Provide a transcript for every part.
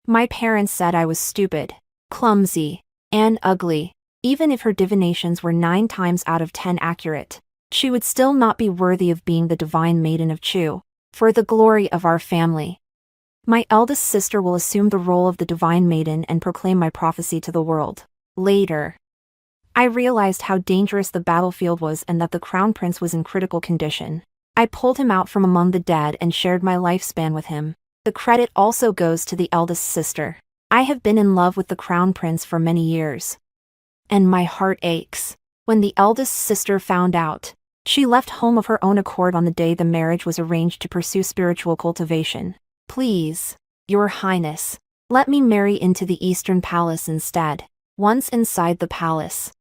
My parents said I was stupid, clumsy, and ugly. Even if her divinations were 9 times out of 10 accurate, she would still not be worthy of being the divine maiden of Chu, for the glory of our family. My eldest sister will assume the role of the divine maiden and proclaim my prophecy to the world. Later, I realized how dangerous the battlefield was and that the crown prince was in critical condition. I pulled him out from among the dead and shared my lifespan with him. The credit also goes to the eldest sister. I have been in love with the crown prince for many years. And my heart aches. When the eldest sister found out, she left home of her own accord on the day the marriage was arranged to pursue spiritual cultivation. Please, Your Highness, let me marry into the Eastern Palace instead. Once inside the palace,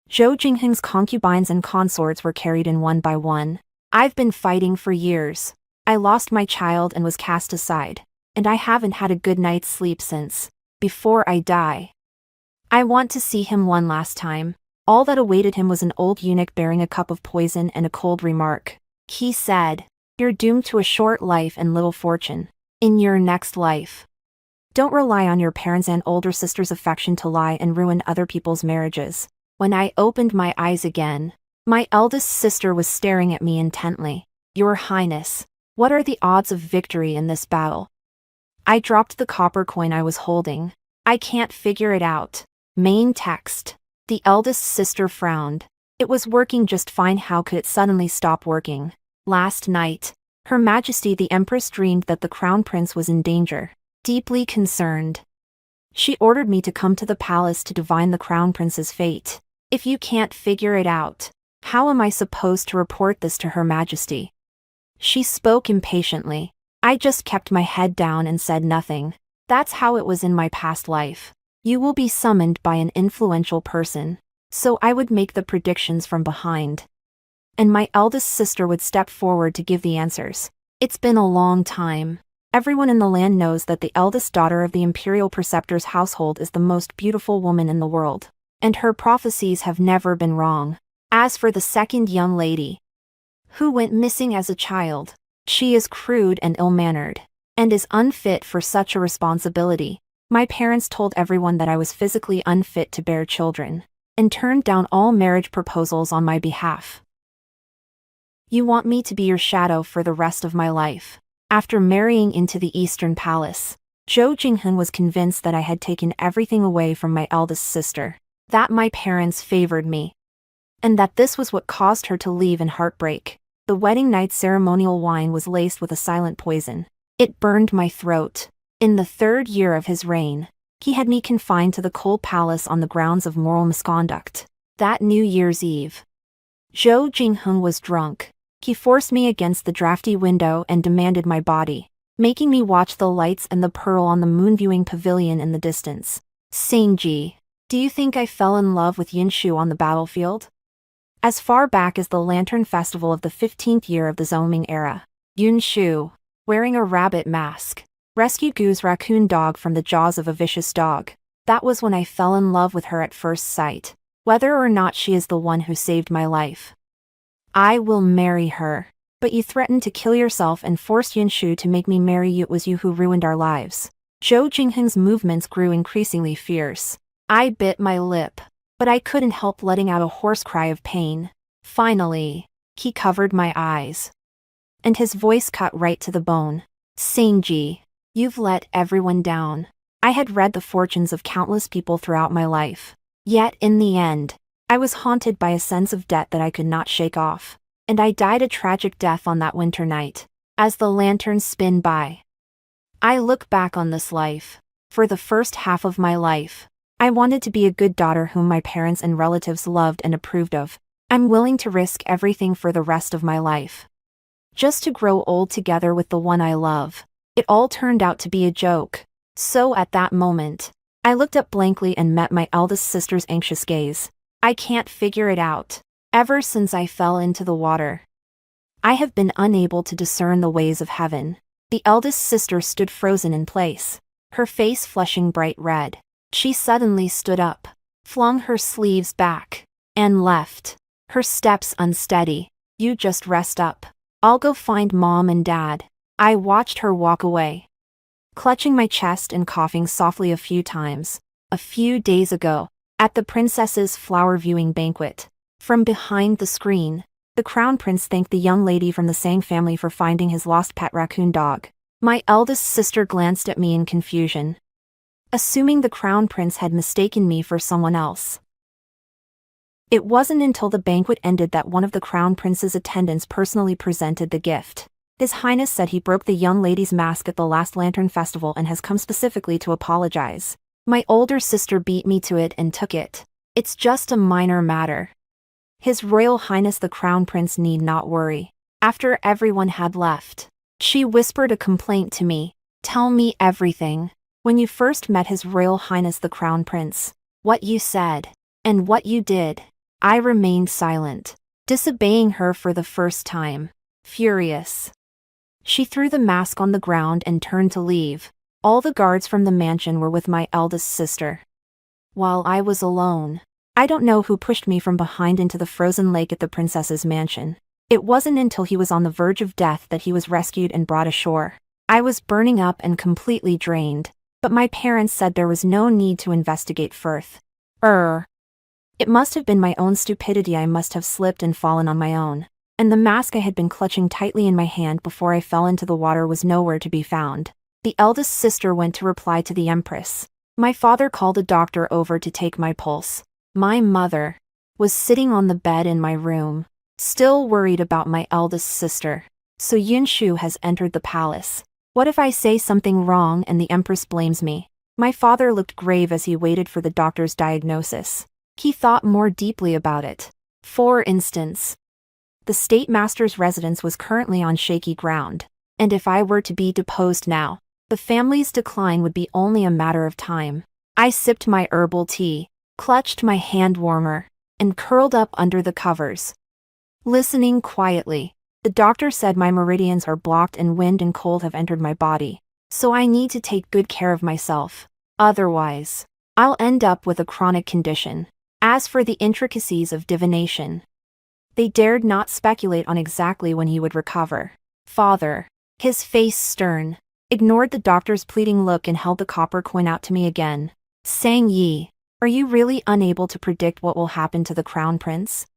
Zhou Jingheng's concubines and consorts were carried in one by one. I've been fighting for years. I lost my child and was cast aside, and I haven't had a good night's sleep since. Before I die, I want to see him one last time. All that awaited him was an old eunuch bearing a cup of poison and a cold remark. He said, "You're doomed to a short life and little fortune. In your next life, don't rely on your parents' and older sister's affection to lie and ruin other people's marriages." When I opened my eyes again, my eldest sister was staring at me intently. Your Highness, what are the odds of victory in this battle? I dropped the copper coin I was holding. I can't figure it out. Main text. The eldest sister frowned. It was working just fine. How could it suddenly stop working? Last night, Her Majesty the Empress dreamed that the crown prince was in danger. Deeply concerned, she ordered me to come to the palace to divine the crown prince's fate. If you can't figure it out, how am I supposed to report this to Her Majesty? She spoke impatiently. I just kept my head down and said nothing. That's how it was in my past life. You will be summoned by an influential person. So I would make the predictions from behind, and my eldest sister would step forward to give the answers. It's been a long time. Everyone in the land knows that the eldest daughter of the imperial preceptor's household is the most beautiful woman in the world, and her prophecies have never been wrong. As for the second young lady, who went missing as a child, she is crude and ill-mannered, and is unfit for such a responsibility. My parents told everyone that I was physically unfit to bear children, and turned down all marriage proposals on my behalf. You want me to be your shadow for the rest of my life. After marrying into the Eastern Palace, Zhou Jingheng was convinced that I had taken everything away from my eldest sister, that my parents favored me, and that this was what caused her to leave in heartbreak. The wedding night ceremonial wine was laced with a silent poison. It burned my throat. In the 3rd year of his reign, he had me confined to the cold palace on the grounds of moral misconduct. That New Year's Eve, Zhou Jingheng was drunk. He forced me against the drafty window and demanded my body, making me watch the lights and the pearl on the moon-viewing pavilion in the distance. Singji, do you think I fell in love with Yinshu on the battlefield? As far back as the Lantern Festival of the 15th year of the Zhongming era, Yunshu, wearing a rabbit mask, rescued Gu's raccoon dog from the jaws of a vicious dog. That was when I fell in love with her at first sight, whether or not she is the one who saved my life. I will marry her. But you threatened to kill yourself and forced Yunshu to make me marry you. It was you who ruined our lives. Zhou Jingheng's movements grew increasingly fierce. I bit my lip, but I couldn't help letting out a hoarse cry of pain. Finally, he covered my eyes, and his voice cut right to the bone. Singji, you've let everyone down. I had read the fortunes of countless people throughout my life. Yet in the end, I was haunted by a sense of debt that I could not shake off. And I died a tragic death on that winter night. As the lanterns spin by, I look back on this life. For the first half of my life, I wanted to be a good daughter whom my parents and relatives loved and approved of. I'm willing to risk everything for the rest of my life, just to grow old together with the one I love. It all turned out to be a joke. So at that moment, I looked up blankly and met my eldest sister's anxious gaze. I can't figure it out. Ever since I fell into the water, I have been unable to discern the ways of heaven. The eldest sister stood frozen in place, her face flushing bright red. She suddenly stood up, flung her sleeves back, and left, her steps unsteady. You just rest up. I'll go find Mom and Dad. I watched her walk away, clutching my chest and coughing softly a few times. A few days ago, at the princess's flower viewing banquet, from behind the screen, the crown prince thanked the young lady from the Sang family for finding his lost pet raccoon dog. My eldest sister glanced at me in confusion, assuming the crown prince had mistaken me for someone else. It wasn't until the banquet ended that one of the crown prince's attendants personally presented the gift. His Highness said he broke the young lady's mask at the last Lantern Festival and has come specifically to apologize. My older sister beat me to it and took it. It's just a minor matter. His Royal Highness the Crown Prince need not worry. After everyone had left, she whispered a complaint to me. Tell me everything. When you first met His Royal Highness the Crown Prince, what you said, and what you did. I remained silent, disobeying her for the first time. Furious, she threw the mask on the ground and turned to leave. All the guards from the mansion were with my eldest sister, while I was alone. I don't know who pushed me from behind into the frozen lake at the princess's mansion. It wasn't until he was on the verge of death that he was rescued and brought ashore. I was burning up and completely drained, but my parents said there was no need to investigate further. It must have been my own stupidity. I must have slipped and fallen on my own. And the mask I had been clutching tightly in my hand before I fell into the water was nowhere to be found. The eldest sister went to reply to the Empress. My father called a doctor over to take my pulse. My mother was sitting on the bed in my room, still worried about my eldest sister. So Yunshu has entered the palace. What if I say something wrong and the Empress blames me? My father looked grave as he waited for the doctor's diagnosis. He thought more deeply about it. For instance, the State Master's residence was currently on shaky ground, and if I were to be deposed now, the family's decline would be only a matter of time. I sipped my herbal tea, clutched my hand warmer, and curled up under the covers, listening quietly. The doctor said my meridians are blocked and wind and cold have entered my body, so I need to take good care of myself. Otherwise, I'll end up with a chronic condition. As for the intricacies of divination, they dared not speculate on exactly when he would recover. Father, his face stern, ignored the doctor's pleading look and held the copper coin out to me again. Sang Yi, are you really unable to predict what will happen to the crown prince?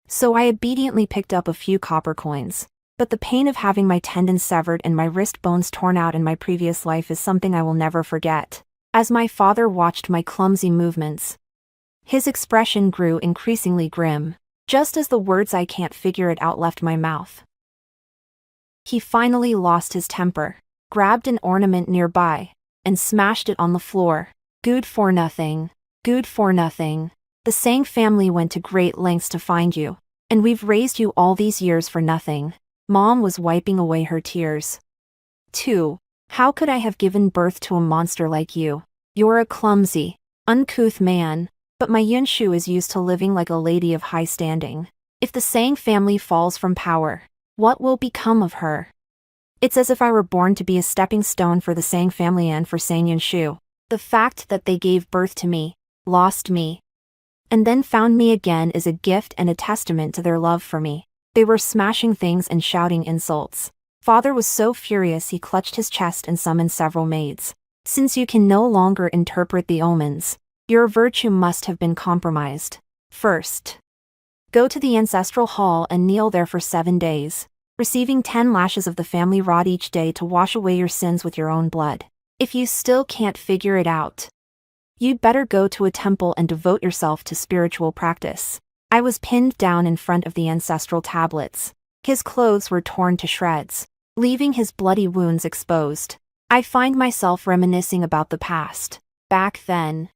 So I obediently picked up a few copper coins, but the pain of having my tendons severed and my wrist bones torn out in my previous life is something I will never forget. As my father watched my clumsy movements, his expression grew increasingly grim, just as the words "I can't figure it out" left my mouth. He finally lost his temper, grabbed an ornament nearby, and smashed it on the floor. Good for nothing. Good for nothing. The Sang family went to great lengths to find you, and we've raised you all these years for nothing. Mom was wiping away her tears. 2. How could I have given birth to a monster like you? You're a clumsy, uncouth man. But my Yunshu is used to living like a lady of high standing. If the Sang family falls from power, what will become of her? It's as if I were born to be a stepping stone for the Sang family and for Sang Yunshu. The fact that they gave birth to me, lost me, and then found me again is a gift and a testament to their love for me. They were smashing things and shouting insults. Father was so furious he clutched his chest and summoned several maids. Since you can no longer interpret the omens, your virtue must have been compromised. First, go to the ancestral hall and kneel there for 7 days, receiving 10 lashes of the family rod each day to wash away your sins with your own blood. If you still can't figure it out, you'd better go to a temple and devote yourself to spiritual practice. I was pinned down in front of the ancestral tablets. His clothes were torn to shreds, leaving his bloody wounds exposed. I find myself reminiscing about the past. Back then,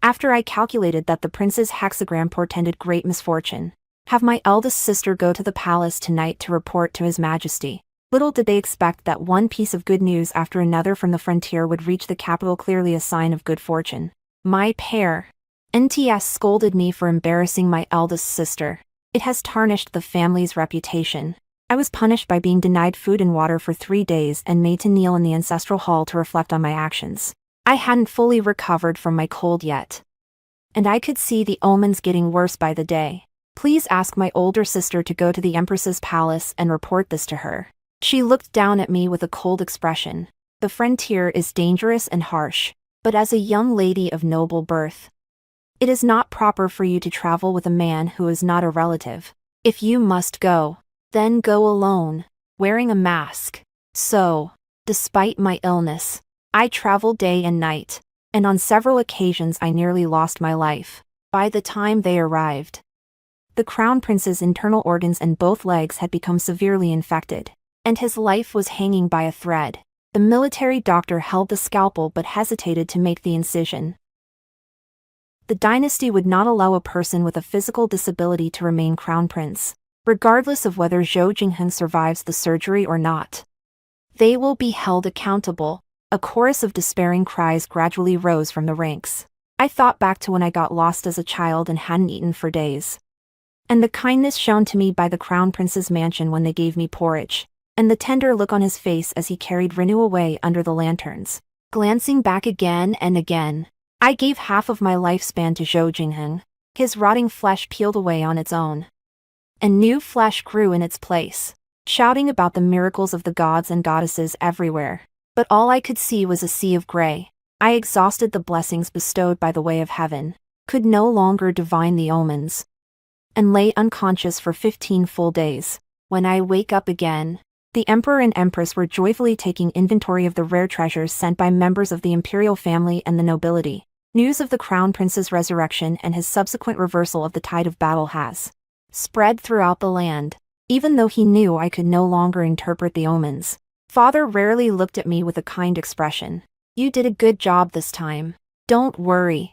after I calculated that the prince's hexagram portended great misfortune, have my eldest sister go to the palace tonight to report to His Majesty. Little did they expect that one piece of good news after another from the frontier would reach the capital, clearly a sign of good fortune. My NTS scolded me for embarrassing my eldest sister. It has tarnished the family's reputation. I was punished by being denied food and water for 3 days and made to kneel in the ancestral hall to reflect on my actions. I hadn't fully recovered from my cold yet, and I could see the omens getting worse by the day. Please ask my older sister to go to the Empress's palace and report this to her. She looked down at me with a cold expression. The frontier is dangerous and harsh, but as a young lady of noble birth, it is not proper for you to travel with a man who is not a relative. If you must go, then go alone, wearing a mask. So, despite my illness, I traveled day and night, and on several occasions I nearly lost my life. By the time they arrived, the crown prince's internal organs and both legs had become severely infected, and his life was hanging by a thread. The military doctor held the scalpel but hesitated to make the incision. The dynasty would not allow a person with a physical disability to remain crown prince, regardless of whether Zhou Jinghen survives the surgery or not. They will be held accountable. A chorus of despairing cries gradually rose from the ranks. I thought back to when I got lost as a child and hadn't eaten for days, and the kindness shown to me by the crown prince's mansion when they gave me porridge, and the tender look on his face as he carried Renu away under the lanterns. Glancing back again and again, I gave half of my lifespan to Zhou Jinghen. His rotting flesh peeled away on its own, and new flesh grew in its place, shouting about the miracles of the gods and goddesses everywhere. But all I could see was a sea of gray. I exhausted the blessings bestowed by the way of heaven, could no longer divine the omens, and lay unconscious for 15 full days. When I wake up again, the emperor and empress were joyfully taking inventory of the rare treasures sent by members of the imperial family and the nobility. News of the crown prince's resurrection and his subsequent reversal of the tide of battle has spread throughout the land. Even though he knew I could no longer interpret the omens, Father rarely looked at me with a kind expression. You did a good job this time. Don't worry.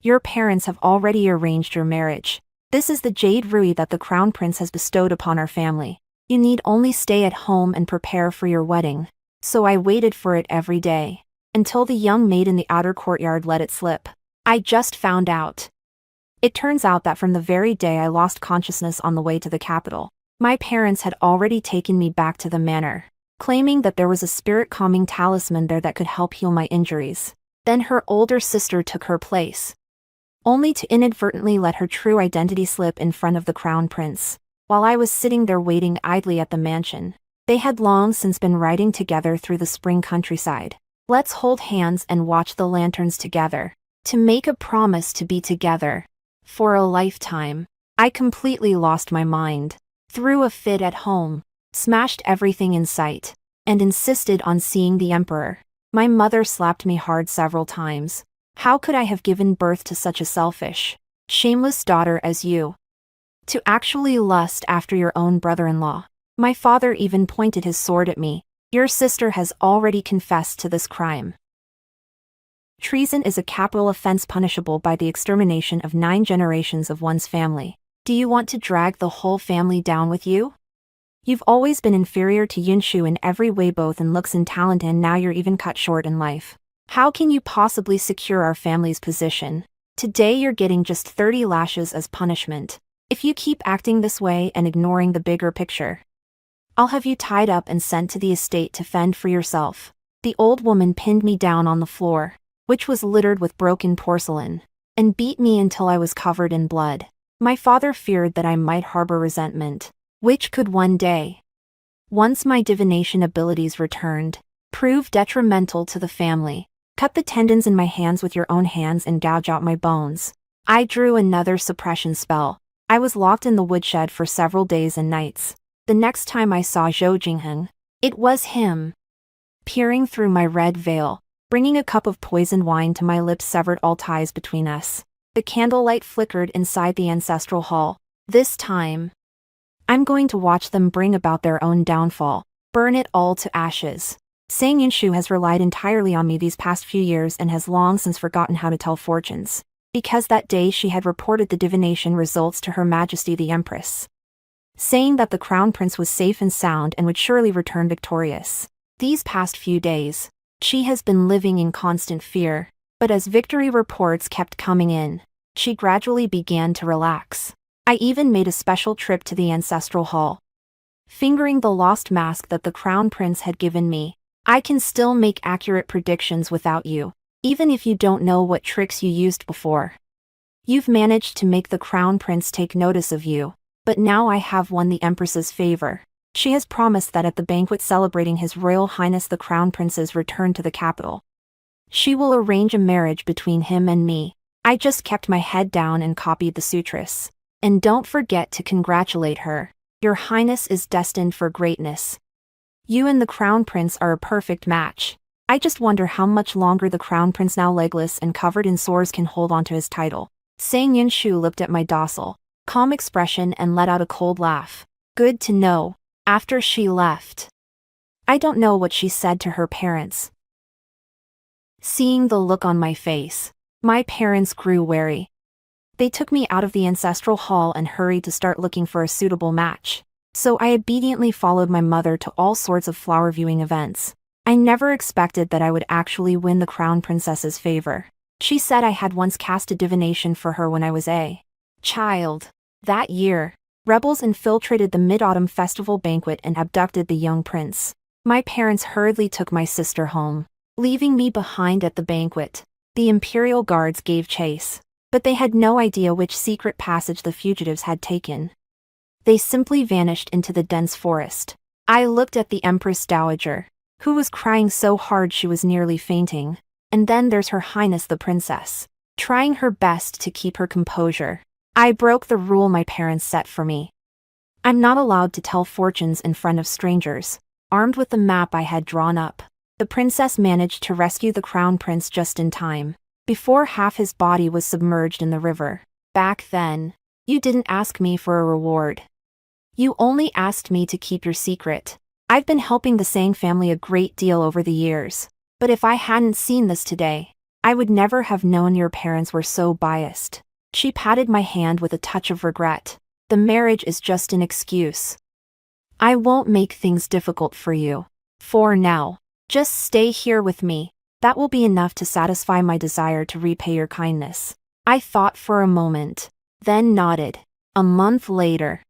Your parents have already arranged your marriage. This is the jade ruby that the crown prince has bestowed upon our family. You need only stay at home and prepare for your wedding. So I waited for it every day, until the young maid in the outer courtyard let it slip. I just found out. It turns out that from the very day I lost consciousness on the way to the capital, my parents had already taken me back to the manor, claiming that there was a spirit-calming talisman there that could help heal my injuries. Then her older sister took her place, only to inadvertently let her true identity slip in front of the crown prince. While I was sitting there waiting idly at the mansion, they had long since been riding together through the spring countryside. Let's hold hands and watch the lanterns together, to make a promise to be together for a lifetime. I completely lost my mind, threw a fit at home, smashed everything in sight, and insisted on seeing the emperor. My mother slapped me hard several times. How could I have given birth to such a selfish, shameless daughter as you? To actually lust after your own brother-in-law. My father even pointed his sword at me. Your sister has already confessed to this crime. Treason is a capital offense punishable by the extermination of 9 generations of one's family. Do you want to drag the whole family down with you? You've always been inferior to Yunshu in every way, both in looks and talent, and now you're even cut short in life. How can you possibly secure our family's position? Today you're getting just 30 lashes as punishment. If you keep acting this way and ignoring the bigger picture, I'll have you tied up and sent to the estate to fend for yourself. The old woman pinned me down on the floor, which was littered with broken porcelain, and beat me until I was covered in blood. My father feared that I might harbor resentment, which could one day, once my divination abilities returned, prove detrimental to the family. Cut the tendons in my hands with your own hands and gouge out my bones. I drew another suppression spell. I was locked in the woodshed for several days and nights. The next time I saw Zhou Jinghen, it was him, peering through my red veil, bringing a cup of poisoned wine to my lips, severed all ties between us. The candlelight flickered inside the ancestral hall. This time, I'm going to watch them bring about their own downfall, burn it all to ashes. Sang Yunshu has relied entirely on me these past few years and has long since forgotten how to tell fortunes, because that day she had reported the divination results to Her Majesty the Empress, saying that the crown prince was safe and sound and would surely return victorious. These past few days, she has been living in constant fear, but as victory reports kept coming in, she gradually began to relax. I even made a special trip to the ancestral hall, fingering the lost mask that the crown prince had given me. I can still make accurate predictions without you, even if you don't know what tricks you used before. You've managed to make the crown prince take notice of you, but now I have won the empress's favor. She has promised that at the banquet celebrating His Royal Highness the Crown Prince's return to the capital, she will arrange a marriage between him and me. I just kept my head down and copied the sutress. And don't forget to congratulate her. Your Highness is destined for greatness. You and the Crown Prince are a perfect match. I just wonder how much longer the Crown Prince, now legless and covered in sores, can hold on to his title. Sang Yunshu looked at my docile, calm expression and let out a cold laugh. Good to know. After she left, I don't know what she said to her parents. Seeing the look on my face, my parents grew wary. They took me out of the ancestral hall and hurried to start looking for a suitable match. So I obediently followed my mother to all sorts of flower viewing events. I never expected that I would actually win the Crown Princess's favor. She said I had once cast a divination for her when I was a child. That year, rebels infiltrated the Mid-Autumn Festival banquet and abducted the young prince. My parents hurriedly took my sister home, leaving me behind at the banquet. The Imperial Guards gave chase, but they had no idea which secret passage the fugitives had taken. They simply vanished into the dense forest. I looked at the Empress Dowager, who was crying so hard she was nearly fainting. And then there's Her Highness the Princess, trying her best to keep her composure. I broke the rule my parents set for me. I'm not allowed to tell fortunes in front of strangers. Armed with the map I had drawn up, the princess managed to rescue the Crown Prince just in time, before half his body was submerged in the river. Back then, you didn't ask me for a reward. You only asked me to keep your secret. I've been helping the Sang family a great deal over the years, but if I hadn't seen this today, I would never have known your parents were so biased. She patted my hand with a touch of regret. The marriage is just an excuse. I won't make things difficult for you. For now, just stay here with me. That will be enough to satisfy my desire to repay your kindness. I thought for a moment, then nodded. A month later,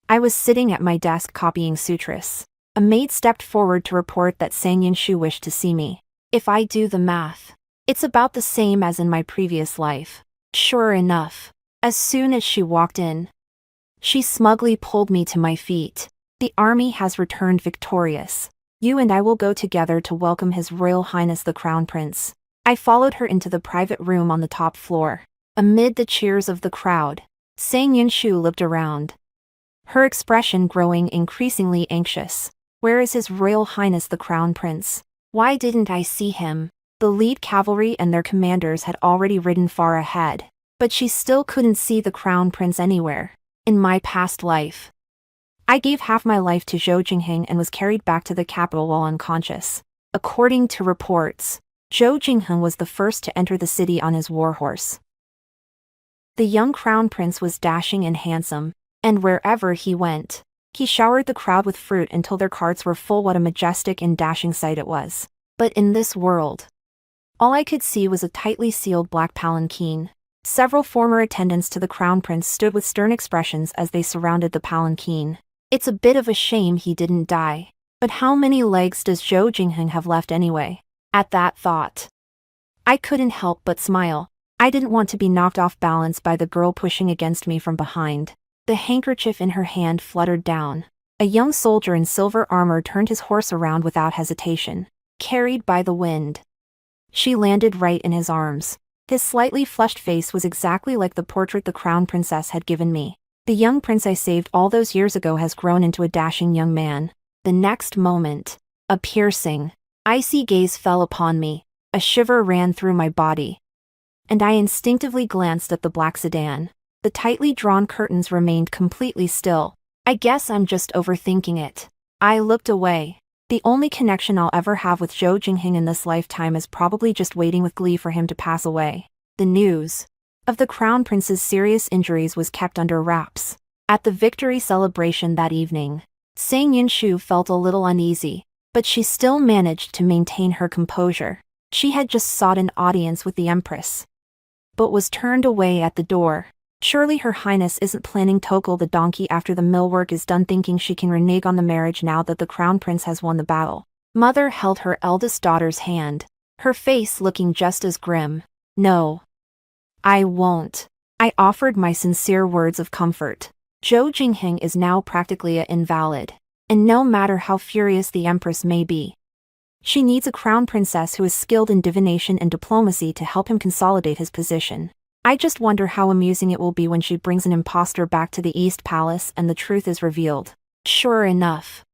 I was sitting at my desk copying sutras. A maid stepped forward to report that Sang Yunshu wished to see me. If I do the math, it's about the same as in my previous life. Sure enough, as soon as she walked in, she smugly pulled me to my feet. The army has returned victorious. You and I will go together to welcome His Royal Highness the Crown Prince. I followed her into the private room on the top floor. Amid the cheers of the crowd, Sang Yunshu looked around, her expression growing increasingly anxious. Where is His Royal Highness the Crown Prince? Why didn't I see him? The lead cavalry and their commanders had already ridden far ahead, but she still couldn't see the Crown Prince anywhere. In my past life, I gave half my life to Zhou Jingheng and was carried back to the capital while unconscious. According to reports, Zhou Jingheng was the first to enter the city on his warhorse. The young Crown Prince was dashing and handsome, and wherever he went, he showered the crowd with fruit until their carts were full. What a majestic and dashing sight it was. But in this world, all I could see was a tightly sealed black palanquin. Several former attendants to the Crown Prince stood with stern expressions as they surrounded the palanquin. It's a bit of a shame he didn't die. But how many legs does Zhou Jingheng have left anyway? At that thought, I couldn't help but smile. I didn't want to be knocked off balance by the girl pushing against me from behind. The handkerchief in her hand fluttered down. A young soldier in silver armor turned his horse around without hesitation. Carried by the wind, she landed right in his arms. His slightly flushed face was exactly like the portrait the Crown Princess had given me. The young prince I saved all those years ago has grown into a dashing young man. The next moment, a piercing, icy gaze fell upon me. A shiver ran through my body, and I instinctively glanced at the black sedan. The tightly drawn curtains remained completely still. I guess I'm just overthinking it. I looked away. The only connection I'll ever have with Zhou Jingheng in this lifetime is probably just waiting with glee for him to pass away. The news of the Crown Prince's serious injuries was kept under wraps. At the victory celebration that evening, Sang Yunshu felt a little uneasy, but she still managed to maintain her composure. She had just sought an audience with the Empress, but was turned away at the door. Surely Her Highness isn't planning Tokal the donkey after the millwork is done, thinking she can renege on the marriage now that the Crown Prince has won the battle. Mother held her eldest daughter's hand, her face looking just as grim. No, I won't. I offered my sincere words of comfort. Zhou Jingheng is now practically an invalid. and no matter how furious the Empress may be, she needs a crown princess who is skilled in divination and diplomacy to help him consolidate his position. I just wonder how amusing it will be when she brings an impostor back to the East Palace and the truth is revealed. Sure enough,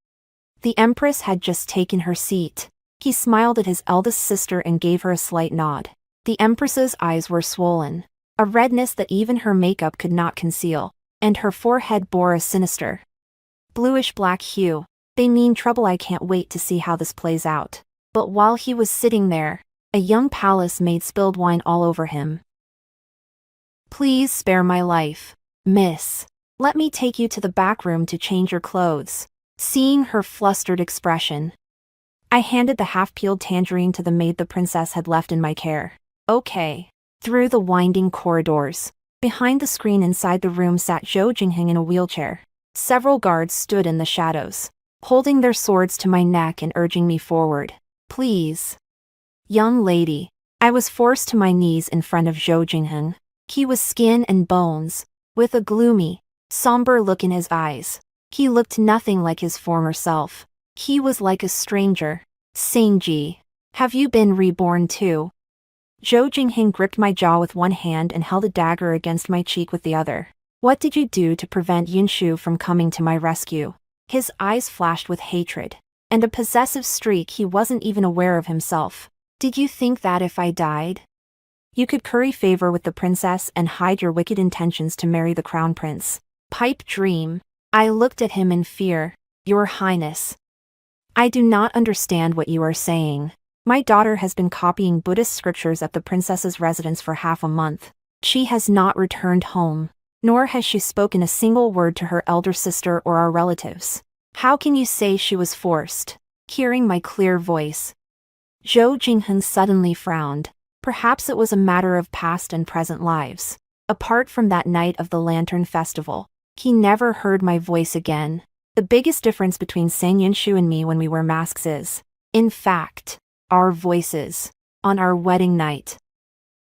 the Empress had just taken her seat. He smiled at his eldest sister and gave her a slight nod. The Empress's eyes were swollen, a redness that even her makeup could not conceal, and her forehead bore a sinister, bluish-black hue. They mean trouble. I can't wait to see how this plays out. But while he was sitting there, a young palace maid spilled wine all over him. Please spare my life, miss. Let me take you to the back room to change your clothes. Seeing her flustered expression, I handed the half-peeled tangerine to the maid the princess had left in my care. Okay. Through the winding corridors, behind the screen inside the room sat Zhou Jingheng in a wheelchair. Several guards stood in the shadows, holding their swords to my neck and urging me forward. Please. Young lady. I was forced to my knees in front of Zhou Jingheng. He was skin and bones, with a gloomy, somber look in his eyes. He looked nothing like his former self. He was like a stranger. Singji, have you been reborn too? Zhou Jingheng gripped my jaw with one hand and held a dagger against my cheek with the other. What did you do to prevent Yunshu from coming to my rescue? His eyes flashed with hatred, and a possessive streak. He wasn't even aware of himself. Did you think that if I died, you could curry favor with the princess and hide your wicked intentions to marry the crown prince? Pipe dream. I looked at him in fear. Your Highness, I do not understand what you are saying. My daughter has been copying Buddhist scriptures at the princess's residence for half a month. She has not returned home, nor has she spoken a single word to her elder sister or our relatives. How can you say she was forced? Hearing my clear voice, Zhou Jingheng suddenly frowned. Perhaps it was a matter of past and present lives. Apart from that night of the Lantern Festival, he never heard my voice again. The biggest difference between Sang Yunshu and me when we wear masks is, in fact, our voices. On our wedding night,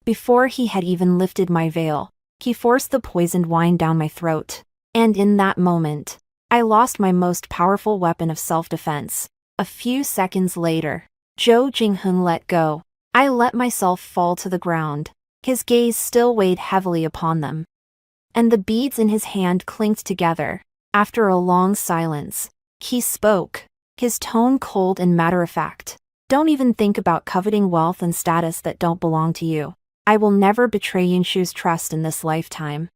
before he had even lifted my veil, he forced the poisoned wine down my throat. And in that moment, I lost my most powerful weapon of self-defense. A few seconds later, Zhou Jingheng let go. I let myself fall to the ground. His gaze still weighed heavily upon them, and the beads in his hand clinked together. After a long silence, he spoke, his tone cold and matter-of-fact. Don't even think about coveting wealth and status that don't belong to you. I will never betray Yunshu's trust in this lifetime.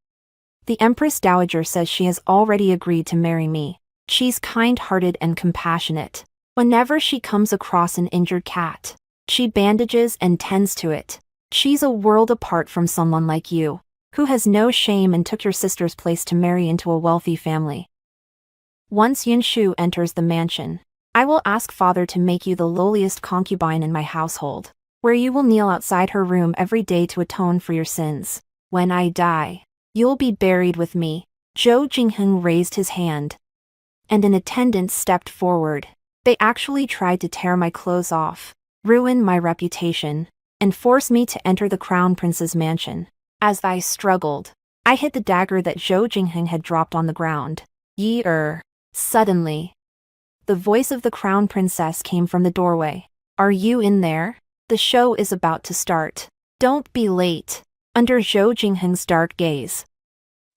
The Empress Dowager says she has already agreed to marry me. She's kind-hearted and compassionate. Whenever she comes across an injured cat, she bandages and tends to it. She's a world apart from someone like you, who has no shame and took your sister's place to marry into a wealthy family. Once Yunshu enters the mansion, I will ask father to make you the lowliest concubine in my household, where you will kneel outside her room every day to atone for your sins. When I die, you'll be buried with me. Zhou Jingheng raised his hand, and an attendant stepped forward. They actually tried to tear my clothes off, ruin my reputation, and force me to enter the crown prince's mansion. As I struggled, I hit the dagger that Zhou Jingheng had dropped on the ground. Suddenly, the voice of the crown princess came from the doorway. Are you in there? The show is about to start. Don't be late. Under Zhou Jingheng's dark gaze,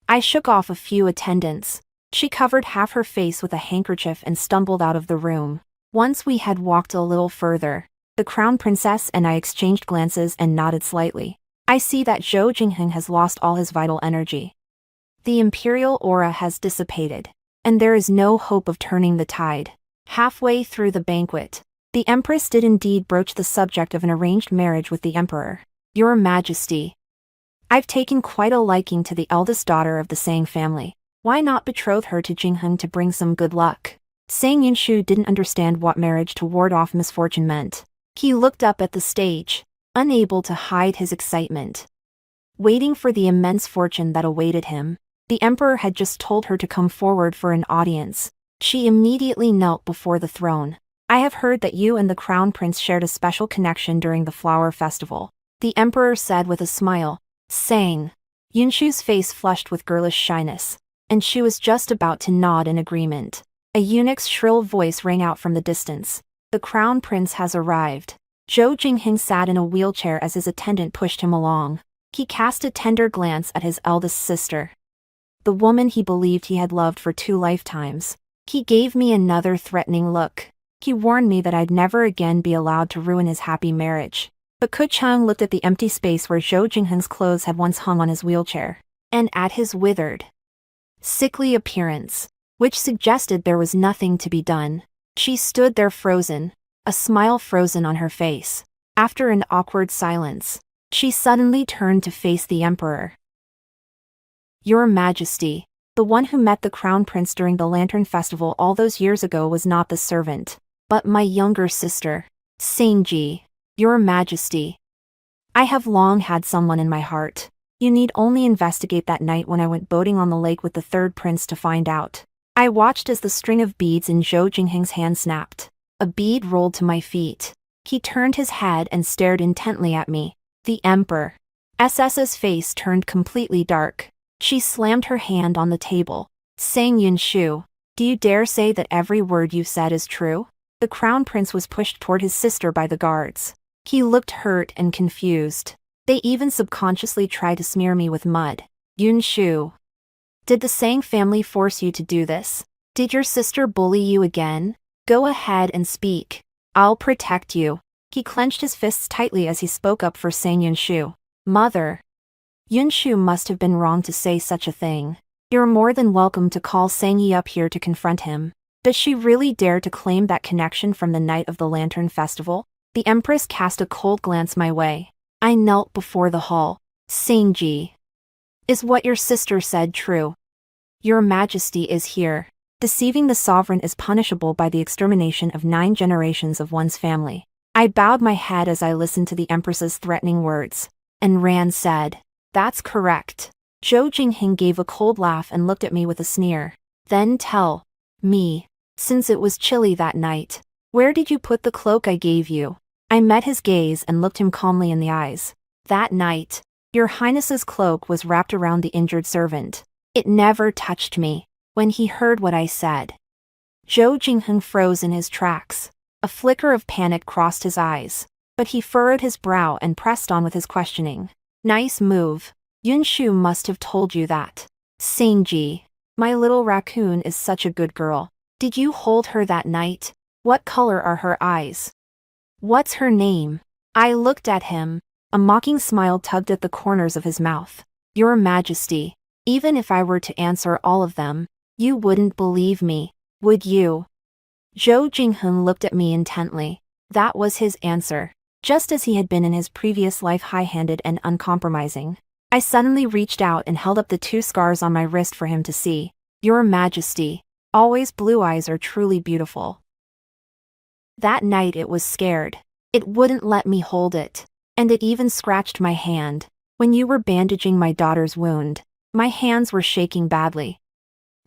I shook off a few attendants. She covered half her face with a handkerchief and stumbled out of the room. Once we had walked a little further, the crown princess and I exchanged glances and nodded slightly. I see that Zhou Jingheng has lost all his vital energy. The imperial aura has dissipated, and there is no hope of turning the tide. Halfway through the banquet, the Empress did indeed broach the subject of an arranged marriage with the Emperor. Your Majesty, I've taken quite a liking to the eldest daughter of the Sang family. Why not betroth her to Jingheng to bring some good luck? Sang Yunshu didn't understand what marriage to ward off misfortune meant. He looked up at the stage, unable to hide his excitement, waiting for the immense fortune that awaited him. The Emperor had just told her to come forward for an audience. She immediately knelt before the throne. I have heard that you and the Crown Prince shared a special connection during the Flower Festival, the Emperor said with a smile. Sang Yunshu's face flushed with girlish shyness, and she was just about to nod in agreement. A eunuch's shrill voice rang out from the distance. The crown prince has arrived. Zhou Jingheng sat in a wheelchair as his attendant pushed him along. He cast a tender glance at his eldest sister, the woman he believed he had loved for 2 lifetimes. He gave me another threatening look. He warned me that I'd never again be allowed to ruin his happy marriage. But Ku Chang looked at the empty space where Zhou Jingheng's clothes had once hung on his wheelchair, and at his withered, sickly appearance, which suggested there was nothing to be done. She stood there frozen, a smile frozen on her face. After an awkward silence, she suddenly turned to face the emperor. Your Majesty, the one who met the crown prince during the Lantern Festival all those years ago was not the servant, but my younger sister, Sangji. Your Majesty. I have long had someone in my heart. You need only investigate that night when I went boating on the lake with the third prince to find out. I watched as the string of beads in Zhou Jingheng's hand snapped. A bead rolled to my feet. He turned his head and stared intently at me. The Emperor SS's face turned completely dark. She slammed her hand on the table. Sang Yunshu, do you dare say that every word you said is true? The crown prince was pushed toward his sister by the guards. He looked hurt and confused. They even subconsciously tried to smear me with mud. Yunshu, did the Sang family force you to do this? Did your sister bully you again? Go ahead and speak. I'll protect you. He clenched his fists tightly as he spoke up for Sang Yunshu. Mother. Yunshu must have been wrong to say such a thing. You're more than welcome to call Sang Yi up here to confront him. Does she really dare to claim that connection from the night of the Lantern Festival? The Empress cast a cold glance my way. I knelt before the hall. Sangji. Is what your sister said true? Your Majesty is here. Deceiving the sovereign is punishable by the extermination of 9 generations of one's family. I bowed my head as I listened to the Empress's threatening words. And Ran said, that's correct. Zhou Jingheng gave a cold laugh and looked at me with a sneer. Then tell me, since it was chilly that night, where did you put the cloak I gave you? I met his gaze and looked him calmly in the eyes. That night, your Highness's cloak was wrapped around the injured servant. It never touched me. When he heard what I said, Zhou Jingheng froze in his tracks. A flicker of panic crossed his eyes, but he furrowed his brow and pressed on with his questioning. Nice move. Yunshu must have told you that. Sangji, my little raccoon is such a good girl. Did you hold her that night? What color are her eyes? What's her name? I looked at him. A mocking smile tugged at the corners of his mouth. Your Majesty, even if I were to answer all of them, you wouldn't believe me, would you? Zhou Jingheng looked at me intently. That was his answer, just as he had been in his previous life, high-handed and uncompromising. I suddenly reached out and held up the 2 scars on my wrist for him to see. Your Majesty, always blue eyes are truly beautiful. That night it was scared. It wouldn't let me hold it. And it even scratched my hand. When you were bandaging my daughter's wound, my hands were shaking badly.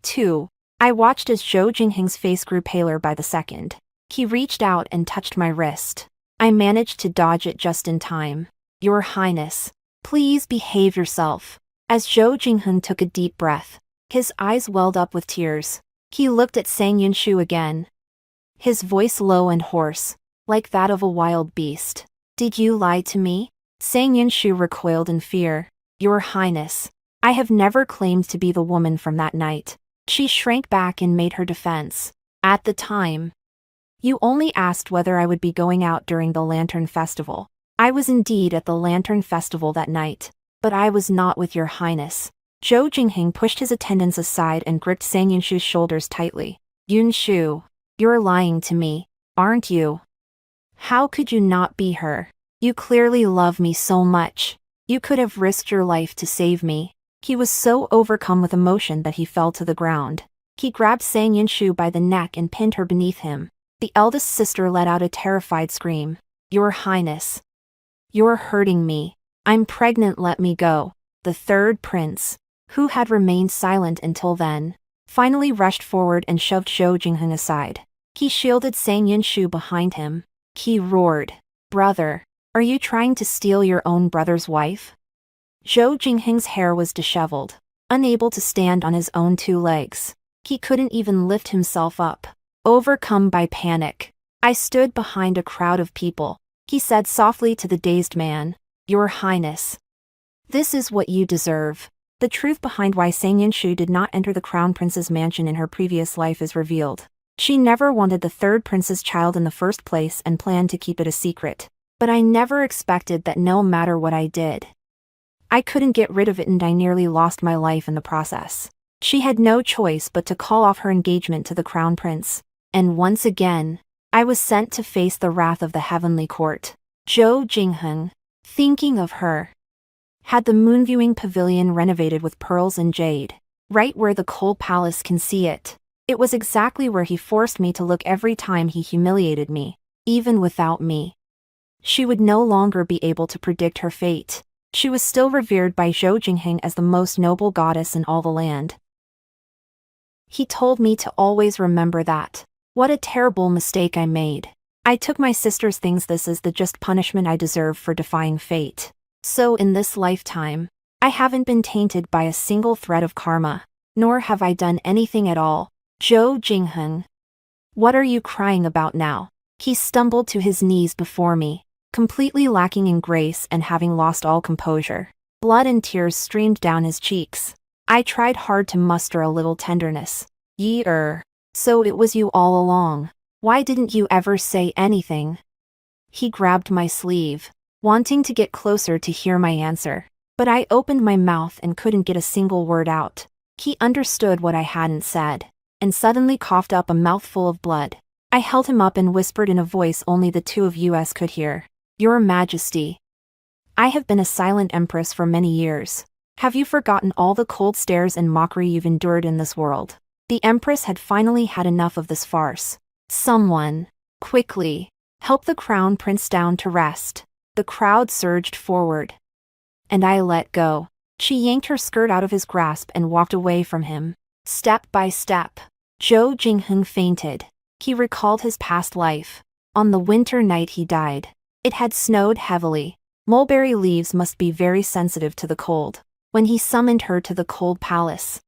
2. I watched as Zhou Jingheng's face grew paler by the second. He reached out and touched my wrist. I managed to dodge it just in time. Your Highness, please behave yourself. As Zhou Jingheng took a deep breath, his eyes welled up with tears. He looked at Sang Yunshu again, his voice low and hoarse, like that of a wild beast. Did you lie to me? Sang Yunshu recoiled in fear. Your Highness, I have never claimed to be the woman from that night. She shrank back and made her defense. At the time, you only asked whether I would be going out during the Lantern Festival. I was indeed at the Lantern Festival that night, but I was not with your Highness. Zhou Jingheng pushed his attendants aside and gripped Sang Yunshu's shoulders tightly. Yunshu, you're lying to me, aren't you? How could you not be her? You clearly love me so much. You could have risked your life to save me. He was so overcome with emotion that he fell to the ground. He grabbed Sang Yunshu by the neck and pinned her beneath him. The eldest sister let out a terrified scream. Your Highness, you're hurting me. I'm pregnant, let me go. The third prince, who had remained silent until then, finally rushed forward and shoved Zhou Jingheng aside. He shielded Sang Yunshu behind him. He roared. Brother, are you trying to steal your own brother's wife? Zhou Jingheng's hair was disheveled, unable to stand on his own 2 legs. He couldn't even lift himself up. Overcome by panic, I stood behind a crowd of people. He said softly to the dazed man, "Your Highness, this is what you deserve." The truth behind why Sang Yinshu did not enter the crown prince's mansion in her previous life is revealed. She never wanted the third prince's child in the first place and planned to keep it a secret. But I never expected that no matter what I did, I couldn't get rid of it, and I nearly lost my life in the process. She had no choice but to call off her engagement to the crown prince. And once again, I was sent to face the wrath of the heavenly court. Zhou Jingheng, thinking of her, had the moon-viewing pavilion renovated with pearls and jade, right where the cold palace can see it. It was exactly where he forced me to look every time he humiliated me. Even without me, she would no longer be able to predict her fate. She was still revered by Zhou Jingheng as the most noble goddess in all the land. He told me to always remember that. What a terrible mistake I made. I took my sister's things. This is the just punishment I deserve for defying fate. So in this lifetime, I haven't been tainted by a single thread of karma, nor have I done anything at all. Zhou Jingheng, what are you crying about now? He stumbled to his knees before me, completely lacking in grace and having lost all composure. Blood and tears streamed down his cheeks. I tried hard to muster a little tenderness. So it was you all along. Why didn't you ever say anything? He grabbed my sleeve, wanting to get closer to hear my answer. But I opened my mouth and couldn't get a single word out. He understood what I hadn't said, and suddenly coughed up a mouthful of blood. I held him up and whispered in a voice only the two of us could hear. Your Majesty, I have been a silent empress for many years. Have you forgotten all the cold stares and mockery you've endured in this world? The empress had finally had enough of this farce. Someone, quickly, help the crown prince down to rest. The crowd surged forward, and I let go. She yanked her skirt out of his grasp and walked away from him. Step by step, Zhou Jingheng fainted. He recalled his past life. On the winter night he died. It had snowed heavily. Mulberry leaves must be very sensitive to the cold. When he summoned her to the cold palace,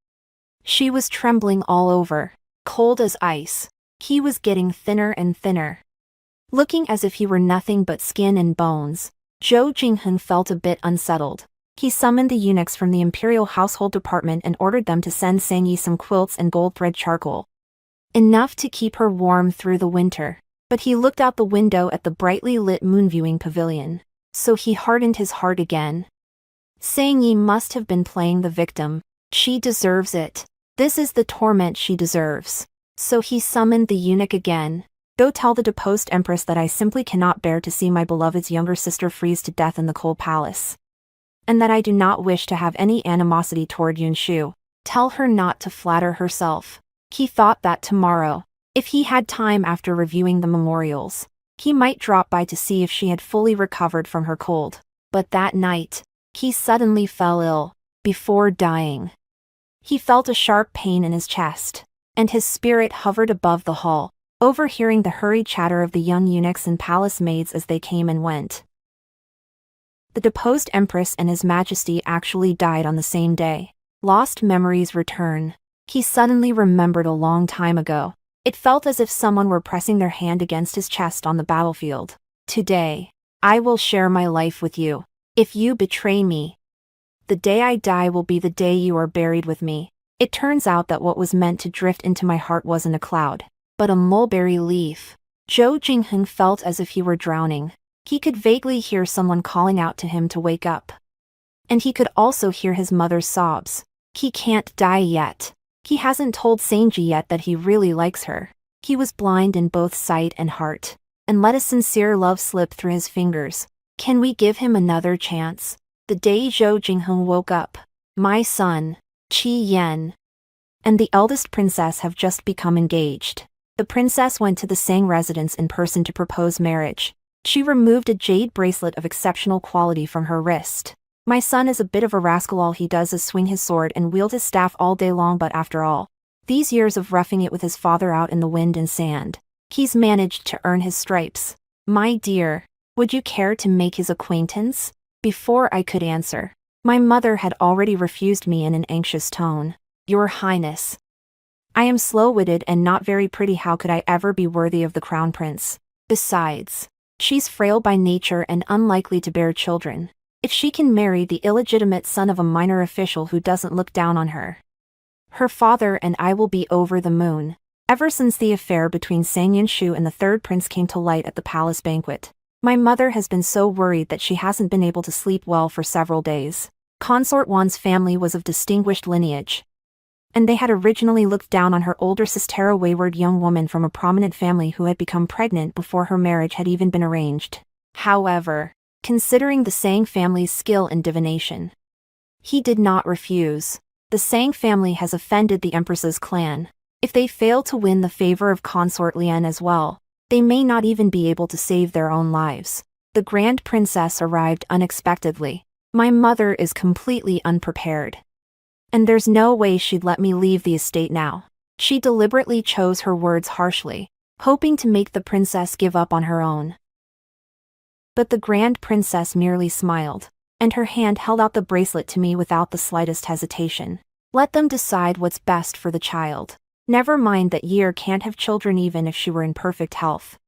she was trembling all over, cold as ice. He was getting thinner and thinner, looking as if he were nothing but skin and bones. Zhou Jingheng felt a bit unsettled. He summoned the eunuchs from the imperial household department and ordered them to send Sang Yi some quilts and gold thread charcoal, enough to keep her warm through the winter. But he looked out the window at the brightly lit moon-viewing pavilion, so he hardened his heart again. Sang Yi must have been playing the victim. She deserves it. This is the torment she deserves. So he summoned the eunuch again. Go tell the deposed empress that I simply cannot bear to see my beloved's younger sister freeze to death in the cold palace, and that I do not wish to have any animosity toward Yunshu. Tell her not to flatter herself. He thought that tomorrow, if he had time after reviewing the memorials, he might drop by to see if she had fully recovered from her cold. But that night, he suddenly fell ill. Before dying, he felt a sharp pain in his chest, and his spirit hovered above the hall, overhearing the hurried chatter of the young eunuchs and palace maids as they came and went. The deposed empress and his majesty actually died on the same day. Lost memories return. He suddenly remembered a long time ago. It felt as if someone were pressing their hand against his chest on the battlefield. Today, I will share my life with you. If you betray me, the day I die will be the day you are buried with me. It turns out that what was meant to drift into my heart wasn't a cloud, but a mulberry leaf. Zhou Jingheng felt as if he were drowning. He could vaguely hear someone calling out to him to wake up. And he could also hear his mother's sobs. He can't die yet. He hasn't told Sanji yet that he really likes her. He was blind in both sight and heart, and let a sincere love slip through his fingers. Can we give him another chance? The day Zhou Jingheng woke up, my son, Qi Yan, and the eldest princess have just become engaged. The princess went to the Sang residence in person to propose marriage. She removed a jade bracelet of exceptional quality from her wrist. My son is a bit of a rascal. All he does is swing his sword and wield his staff all day long, but after all these years of roughing it with his father out in the wind and sand, he's managed to earn his stripes. My dear, would you care to make his acquaintance? Before I could answer, my mother had already refused me in an anxious tone. Your Highness, I am slow-witted and not very pretty. How could I ever be worthy of the crown prince? Besides, she's frail by nature and unlikely to bear children. If she can marry the illegitimate son of a minor official who doesn't look down on her, her father and I will be over the moon. Ever since the affair between Sang Yunshu and the third prince came to light at the palace banquet, my mother has been so worried that she hasn't been able to sleep well for several days. Consort Wan's family was of distinguished lineage, and they had originally looked down on her older sister, a wayward young woman from a prominent family who had become pregnant before her marriage had even been arranged. However, considering the Sang family's skill in divination, he did not refuse. The Sang family has offended the Empress's clan. If they fail to win the favor of Consort Lian as well, they may not even be able to save their own lives. The Grand Princess arrived unexpectedly. My mother is completely unprepared, and there's no way she'd let me leave the estate now. She deliberately chose her words harshly, hoping to make the princess give up on her own. But the Grand Princess merely smiled, and her hand held out the bracelet to me without the slightest hesitation. Let them decide what's best for the child. Never mind that Year can't have children even if she were in perfect health.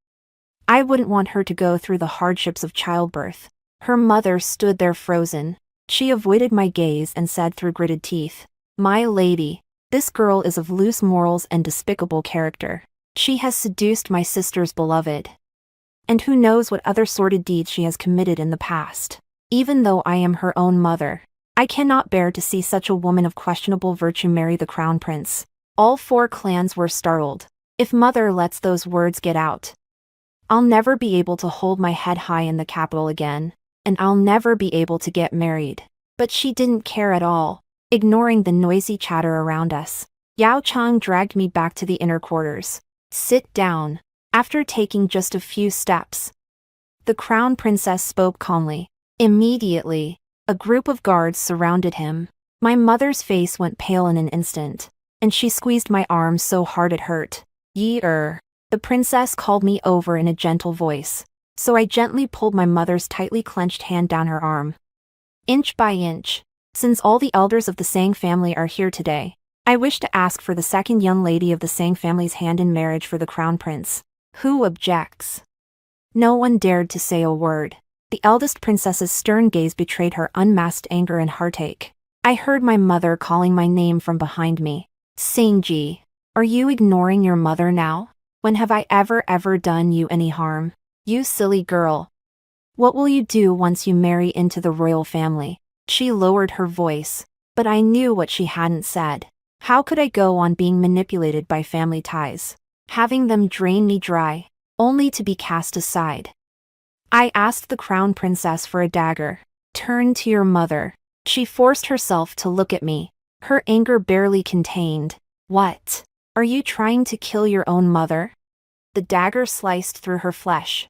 I wouldn't want her to go through the hardships of childbirth. Her mother stood there frozen. She avoided my gaze and said through gritted teeth, "My lady, this girl is of loose morals and despicable character. She has seduced my sister's beloved, and who knows what other sordid deeds she has committed in the past. Even though I am her own mother, I cannot bear to see such a woman of questionable virtue marry the crown prince." All four clans were startled. If mother lets those words get out, I'll never be able to hold my head high in the capital again, and I'll never be able to get married. But she didn't care at all, ignoring the noisy chatter around us. Yao Chang dragged me back to the inner quarters. "Sit down." After taking just a few steps, the crown princess spoke calmly. Immediately, a group of guards surrounded him. My mother's face went pale in an instant, and she squeezed my arm so hard it hurt. "Yi-er." The princess called me over in a gentle voice, so I gently pulled my mother's tightly clenched hand down her arm. Inch by inch, since all the elders of the Sang family are here today, I wish to ask for the second young lady of the Sang family's hand in marriage for the crown prince. Who objects? No one dared to say a word. The eldest princess's stern gaze betrayed her unmasked anger and heartache. I heard my mother calling my name from behind me. "Singji, are you ignoring your mother now? When have I ever done you any harm? You silly girl. What will you do once you marry into the royal family?" She lowered her voice, but I knew what she hadn't said. How could I go on being manipulated by family ties, having them drain me dry, only to be cast aside? I asked the crown princess for a dagger. "Turn to your mother." She forced herself to look at me, her anger barely contained. "What? Are you trying to kill your own mother?" The dagger sliced through her flesh,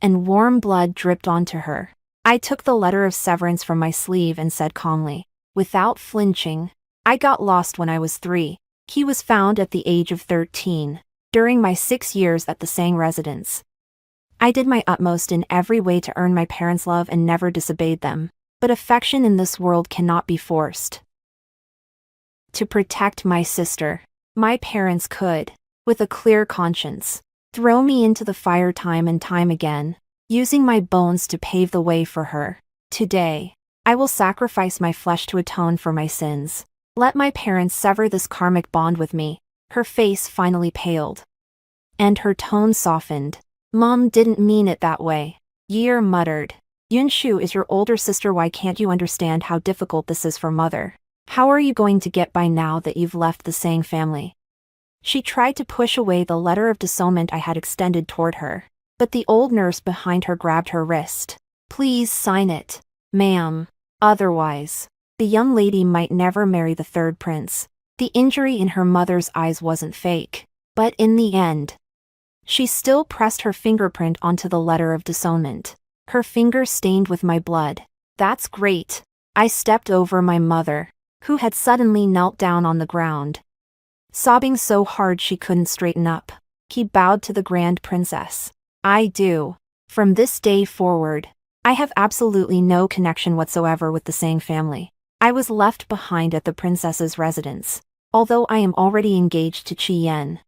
and warm blood dripped onto her. I took the letter of severance from my sleeve and said calmly, without flinching, "I got lost when I was 3. He was found at the age of 13, during my 6 years at the Sang residence. I did my utmost in every way to earn my parents' love and never disobeyed them, but affection in this world cannot be forced. To protect my sister, my parents could, with a clear conscience, throw me into the fire time and time again, using my bones to pave the way for her. Today, I will sacrifice my flesh to atone for my sins. Let my parents sever this karmic bond with me." Her face finally paled, and her tone softened. "Mom didn't mean it that way." Year muttered. "Yunshu is your older sister. Why can't you understand how difficult this is for mother? How are you going to get by now that you've left the Sang family?" She tried to push away the letter of disownment I had extended toward her, but the old nurse behind her grabbed her wrist. "Please sign it, ma'am. Otherwise, the young lady might never marry the third prince." The injury in her mother's eyes wasn't fake, but in the end, she still pressed her fingerprint onto the letter of disownment, her finger stained with my blood. "That's great." I stepped over my mother, who had suddenly knelt down on the ground, sobbing so hard she couldn't straighten up. He bowed to the Grand Princess. "I do. From this day forward, I have absolutely no connection whatsoever with the Sang family." I was left behind at the princess's residence, although I am already engaged to Qi Yan.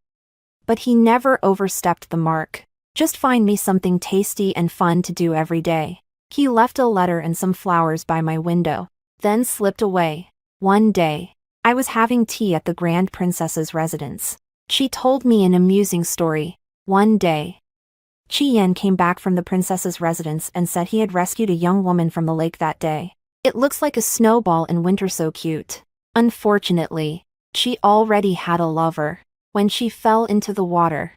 But he never overstepped the mark. Just find me something tasty and fun to do every day. He left a letter and some flowers by my window, then slipped away. One day, I was having tea at the Grand Princess's residence. She told me an amusing story. One day, Qi Yan came back from the princess's residence and said he had rescued a young woman from the lake that day. It looks like a snowball in winter, so cute. Unfortunately, she already had a lover. When she fell into the water,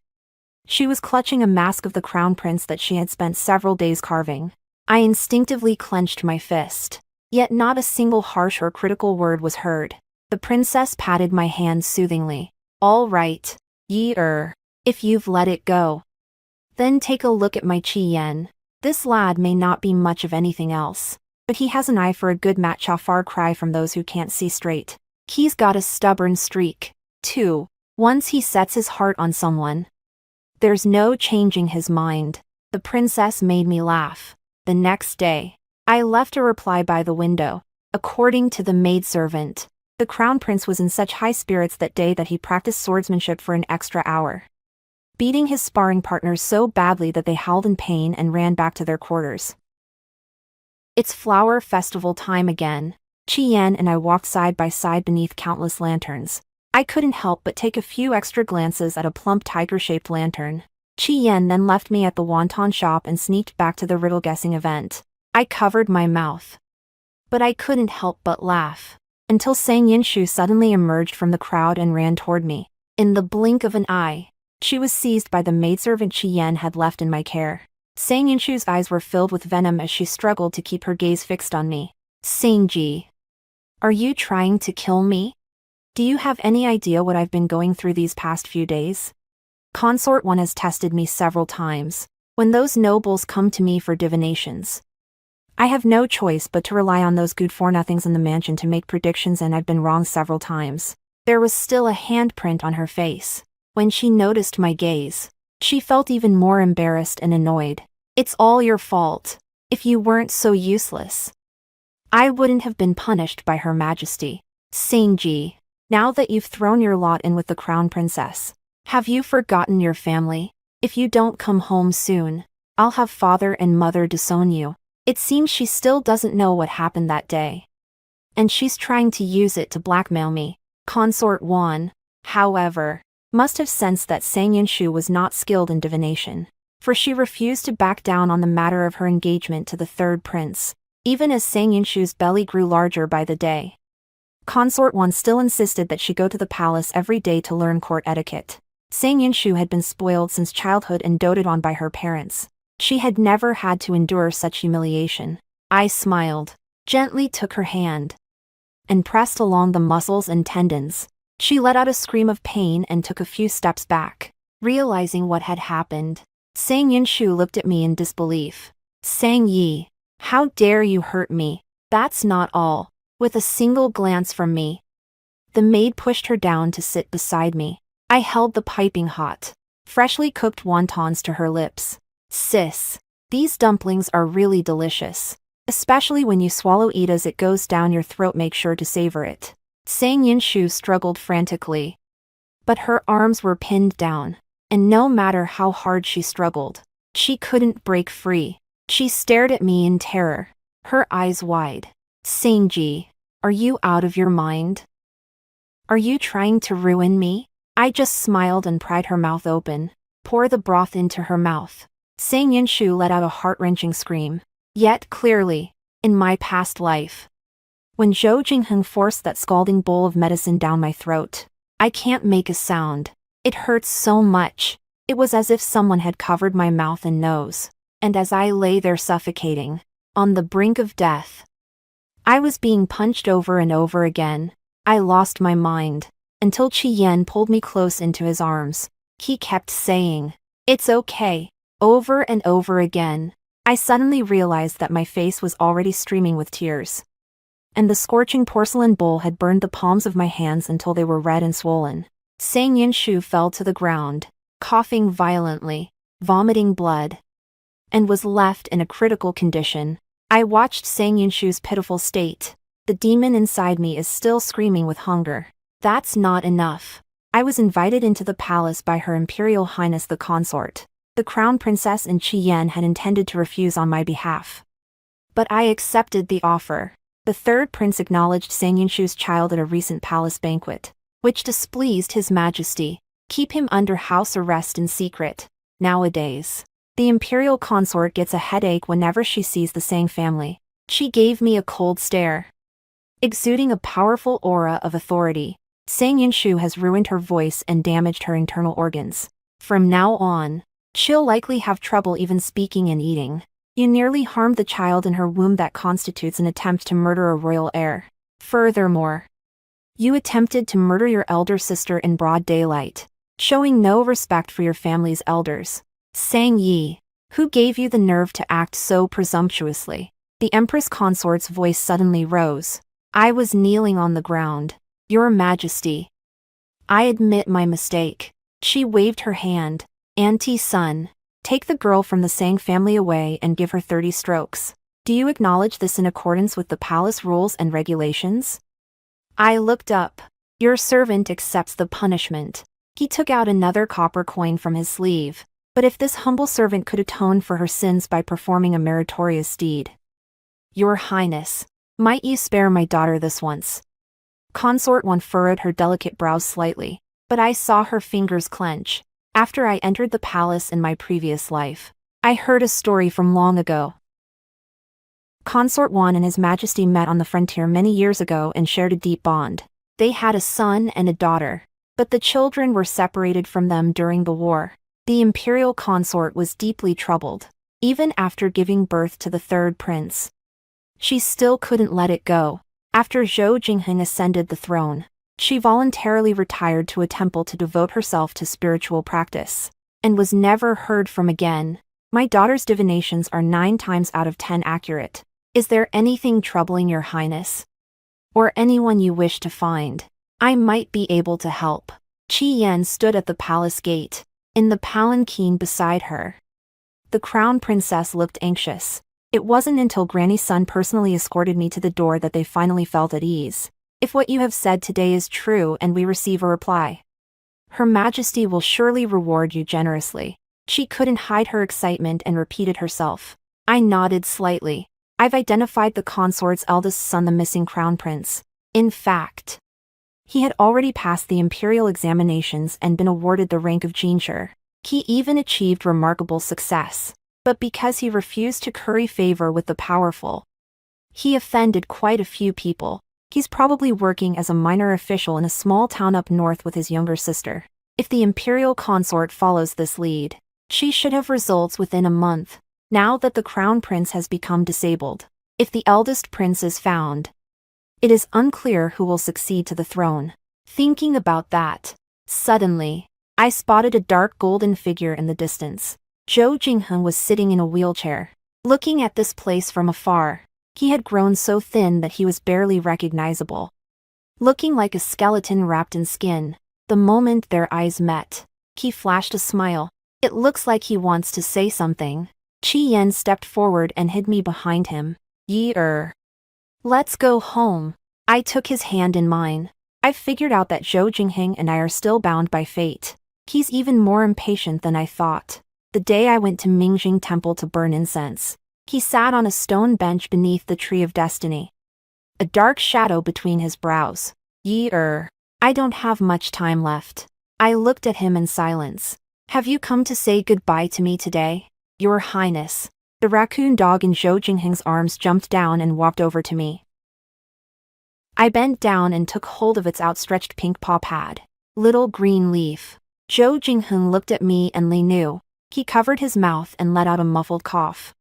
she was clutching a mask of the crown prince that she had spent several days carving. I instinctively clenched my fist. Yet not a single harsh or critical word was heard. The princess patted my hand soothingly. All right, if you've let it go. Then take a look at my Qi Yan. This lad may not be much of anything else, but he has an eye for a good match, a far cry from those who can't see straight. He's got a stubborn streak, too. Once he sets his heart on someone, there's no changing his mind. The princess made me laugh. The next day, I left a reply by the window. According to the maidservant, the crown prince was in such high spirits that day that he practiced swordsmanship for an extra hour, beating his sparring partners so badly that they howled in pain and ran back to their quarters. It's flower festival time again. Qi Yan and I walked side by side beneath countless lanterns. I couldn't help but take a few extra glances at a plump tiger-shaped lantern. Qi Yan then left me at the wonton shop and sneaked back to the riddle-guessing event. I covered my mouth, but I couldn't help but laugh, until Sang Yinshu suddenly emerged from the crowd and ran toward me. In the blink of an eye, she was seized by the maidservant Qi Yan had left in my care. Sang Yinshu's eyes were filled with venom as she struggled to keep her gaze fixed on me. Sangji, are you trying to kill me? Do you have any idea what I've been going through these past few days? Consort 1 has tested me several times. When those nobles come to me for divinations, I have no choice but to rely on those good-for-nothings in the mansion to make predictions, and I've been wrong several times. There was still a handprint on her face. When she noticed my gaze, she felt even more embarrassed and annoyed. It's all your fault. If you weren't so useless, I wouldn't have been punished by Her Majesty. Sangji, now that you've thrown your lot in with the crown princess, have you forgotten your family? If you don't come home soon, I'll have father and mother disown you. It seems she still doesn't know what happened that day, and she's trying to use it to blackmail me. Consort 1, however, must have sensed that Sang Yinshu was not skilled in divination, for she refused to back down on the matter of her engagement to the third prince, even as Sang Yinshu's belly grew larger by the day. Consort 1 still insisted that she go to the palace every day to learn court etiquette. Sang Yinshu had been spoiled since childhood and doted on by her parents. She had never had to endure such humiliation. I smiled, gently took her hand, and pressed along the muscles and tendons. She let out a scream of pain and took a few steps back, realizing what had happened. Sang Yinshu looked at me in disbelief. Sang Yi, how dare you hurt me? That's not all. With a single glance from me, the maid pushed her down to sit beside me. I held the piping hot, freshly cooked wontons to her lips. Sis, these dumplings are really delicious, especially when you swallow it as it goes down your throat. Make sure to savor it. Sang Yinshu struggled frantically, but her arms were pinned down, and no matter how hard she struggled, she couldn't break free. She stared at me in terror, her eyes wide. Sangji, are you out of your mind? Are you trying to ruin me? I just smiled and pried her mouth open. Pour the broth into her mouth. Sang Yinshu let out a heart-wrenching scream. Yet clearly, in my past life, when Zhou Jingheng forced that scalding bowl of medicine down my throat, I can't make a sound. It hurts so much. It was as if someone had covered my mouth and nose, and as I lay there suffocating, on the brink of death, I was being punched over and over again. I lost my mind, until Qi Yan pulled me close into his arms. He kept saying, "It's okay," over and over again. I suddenly realized that my face was already streaming with tears, and the scorching porcelain bowl had burned the palms of my hands until they were red and swollen. Sang Yinshu fell to the ground, coughing violently, vomiting blood, and was left in a critical condition. I watched Sang Yinshu's pitiful state. The demon inside me is still screaming with hunger. That's not enough. I was invited into the palace by Her Imperial Highness the Consort. The Crown Princess and Qi Yan had intended to refuse on my behalf. But I accepted the offer. The third prince acknowledged Sang Yunshu's child at a recent palace banquet, which displeased His Majesty. Keep him under house arrest in secret. Nowadays, the imperial consort gets a headache whenever she sees the Sang family. She gave me a cold stare, exuding a powerful aura of authority. Sang Yunshu has ruined her voice and damaged her internal organs. From now on, she'll likely have trouble even speaking and eating. You nearly harmed the child in her womb. That constitutes an attempt to murder a royal heir. Furthermore, you attempted to murder your elder sister in broad daylight, showing no respect for your family's elders. Sang Yi, who gave you the nerve to act so presumptuously? The Empress Consort's voice suddenly rose. I was kneeling on the ground. Your Majesty, I admit my mistake. She waved her hand. Auntie Sun, take the girl from the Sang family away and give her 30 strokes. Do you acknowledge this in accordance with the palace rules and regulations? I looked up. Your servant accepts the punishment. He took out another copper coin from his sleeve. But if this humble servant could atone for her sins by performing a meritorious deed. Your Highness, might you spare my daughter this once? Consort 1 furrowed her delicate brows slightly, but I saw her fingers clench. After I entered the palace in my previous life, I heard a story from long ago. Consort 1 and His Majesty met on the frontier many years ago and shared a deep bond. They had a son and a daughter, but the children were separated from them during the war. The imperial consort was deeply troubled, even after giving birth to the third prince. She still couldn't let it go. After Zhou Jingheng ascended the throne, she voluntarily retired to a temple to devote herself to spiritual practice, and was never heard from again. My daughter's divinations are 9 times out of 10 accurate. Is there anything troubling your Highness? Or anyone you wish to find? I might be able to help. Qi Yan stood at the palace gate, in the palanquin beside her. The crown princess looked anxious. It wasn't until Granny Sun personally escorted me to the door that they finally felt at ease. If what you have said today is true and we receive a reply, Her Majesty will surely reward you generously. She couldn't hide her excitement and repeated herself. I nodded slightly. I've identified the consort's eldest son, the missing crown prince. In fact, he had already passed the imperial examinations and been awarded the rank of Jinshi. He even achieved remarkable success. But because he refused to curry favor with the powerful, he offended quite a few people. He's probably working as a minor official in a small town up north with his younger sister. If the imperial consort follows this lead, she should have results within a month. Now that the crown prince has become disabled, if the eldest prince is found, it is unclear who will succeed to the throne. Thinking about that, suddenly, I spotted a dark golden figure in the distance. Zhou Jingheng was sitting in a wheelchair, looking at this place from afar. He had grown so thin that he was barely recognizable, looking like a skeleton wrapped in skin. The moment their eyes met, he flashed a smile. It looks like he wants to say something. Qi Yan stepped forward and hid me behind him. Let's go home. I took his hand in mine. I've figured out that Zhou Jingheng and I are still bound by fate. He's even more impatient than I thought. The day I went to Mingjing Temple to burn incense, he sat on a stone bench beneath the tree of destiny, a dark shadow between his brows. I don't have much time left. I looked at him in silence. Have you come to say goodbye to me today? Your Highness. The raccoon dog in Zhou Jingheng's arms jumped down and walked over to me. I bent down and took hold of its outstretched pink paw pad. Little green leaf. Zhou Jingheng looked at me and Li knew. He covered his mouth and let out a muffled cough.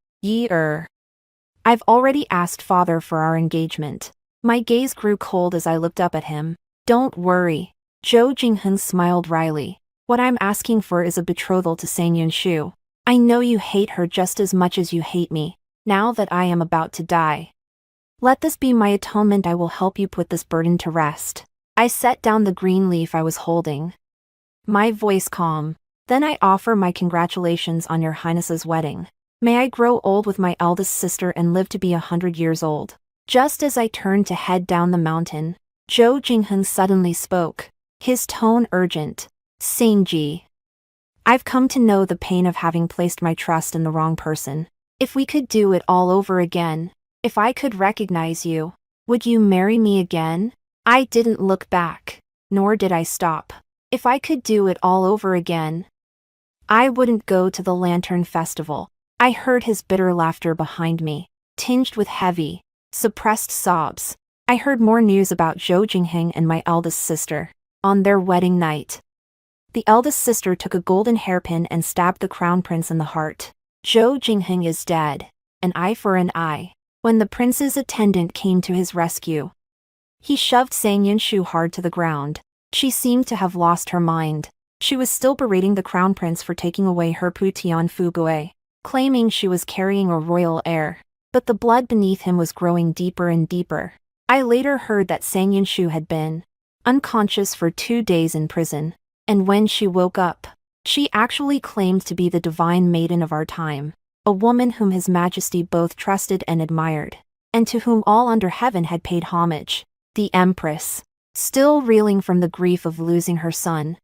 I've already asked father for our engagement. My gaze grew cold as I looked up at him. Don't worry. Zhou Jingheng smiled wryly. What I'm asking for is a betrothal to Sang Yunshu. I know you hate her just as much as you hate me, now that I am about to die. Let this be my atonement. I will help you put this burden to rest. I set down the green leaf I was holding, my voice calm. Then I offer my congratulations on your Highness's wedding. May I grow old with my eldest sister and live to be 100 years old. Just as I turned to head down the mountain, Zhou Jingheng suddenly spoke, his tone urgent. Sangji, I've come to know the pain of having placed my trust in the wrong person. If we could do it all over again, if I could recognize you, would you marry me again? I didn't look back, nor did I stop. If I could do it all over again, I wouldn't go to the Lantern Festival. I heard his bitter laughter behind me, tinged with heavy, suppressed sobs. I heard more news about Zhou Jingheng and my eldest sister. On their wedding night, the eldest sister took a golden hairpin and stabbed the crown prince in the heart. Zhou Jingheng is dead, an eye for an eye. When the prince's attendant came to his rescue, he shoved Sang Yinshu hard to the ground. She seemed to have lost her mind. She was still berating the crown prince for taking away her Pu Tian Fu Gui, claiming she was carrying a royal heir. But the blood beneath him was growing deeper and deeper. I later heard that Sang Yinshu had been unconscious for 2 days in prison, and when she woke up, she actually claimed to be the divine maiden of our time, a woman whom His Majesty both trusted and admired, and to whom all under heaven had paid homage. The Empress, still reeling from the grief of losing her son,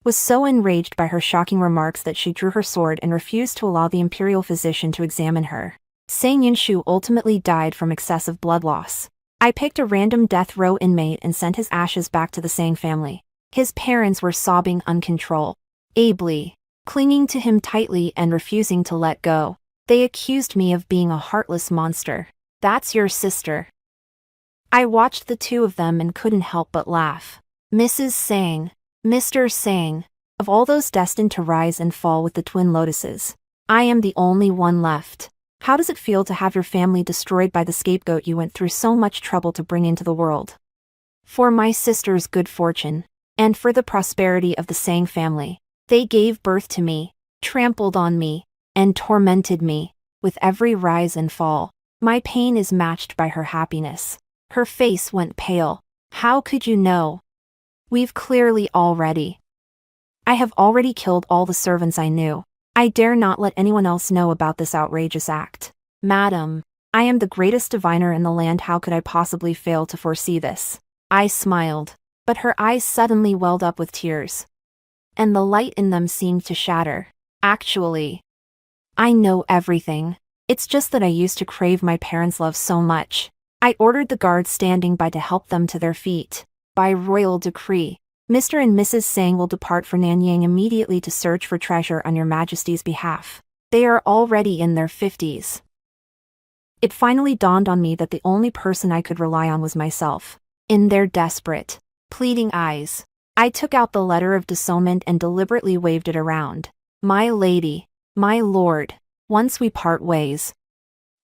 was so enraged by her shocking remarks that she drew her sword and refused to allow the imperial physician to examine her. Sang Yinshu ultimately died from excessive blood loss. I picked a random death row inmate and sent his ashes back to the Sang family. His parents were sobbing uncontrollably, clinging to him tightly and refusing to let go. They accused me of being a heartless monster. That's your sister. I watched the two of them and couldn't help but laugh. Mrs. Sang, Mr. Sang, of all those destined to rise and fall with the twin lotuses, I am the only one left. How does it feel to have your family destroyed by the scapegoat you went through so much trouble to bring into the world? For my sister's good fortune, and for the prosperity of the Sang family, they gave birth to me, trampled on me, and tormented me, with every rise and fall. My pain is matched by her happiness. Her face went pale. How could you know? We've clearly already. I have already killed all the servants I knew. I dare not let anyone else know about this outrageous act. Madam, I am the greatest diviner in the land. How could I possibly fail to foresee this? I smiled, but her eyes suddenly welled up with tears, and the light in them seemed to shatter. Actually, I know everything. It's just that I used to crave my parents' love so much. I ordered the guards standing by to help them to their feet. By royal decree, Mr. and Mrs. Sang will depart for Nanyang immediately to search for treasure on your Majesty's behalf. They are already in their 50s. It finally dawned on me that the only person I could rely on was myself. In their desperate, pleading eyes, I took out the letter of disownment and deliberately waved it around. My lady, my lord, once we part ways,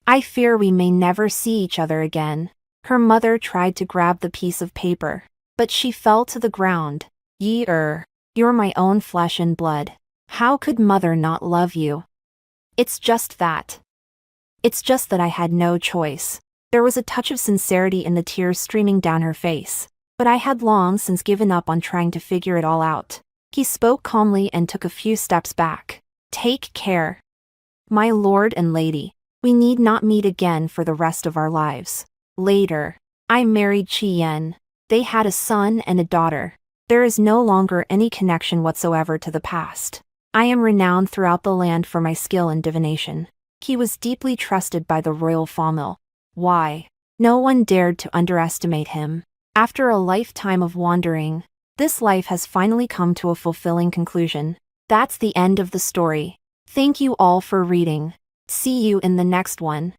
I fear we may never see each other again. Her mother tried to grab the piece of paper, but she fell to the ground. You're my own flesh and blood. How could mother not love you? It's just that I had no choice. There was a touch of sincerity in the tears streaming down her face, but I had long since given up on trying to figure it all out. He spoke calmly and took a few steps back. Take care. My lord and lady, we need not meet again for the rest of our lives. Later, I married Qi Yan. They had a son and a daughter. There is no longer any connection whatsoever to the past. I am renowned throughout the land for my skill in divination. He was deeply trusted by the royal family. Why? No one dared to underestimate him. After a lifetime of wandering, this life has finally come to a fulfilling conclusion. That's the end of the story. Thank you all for reading. See you in the next one.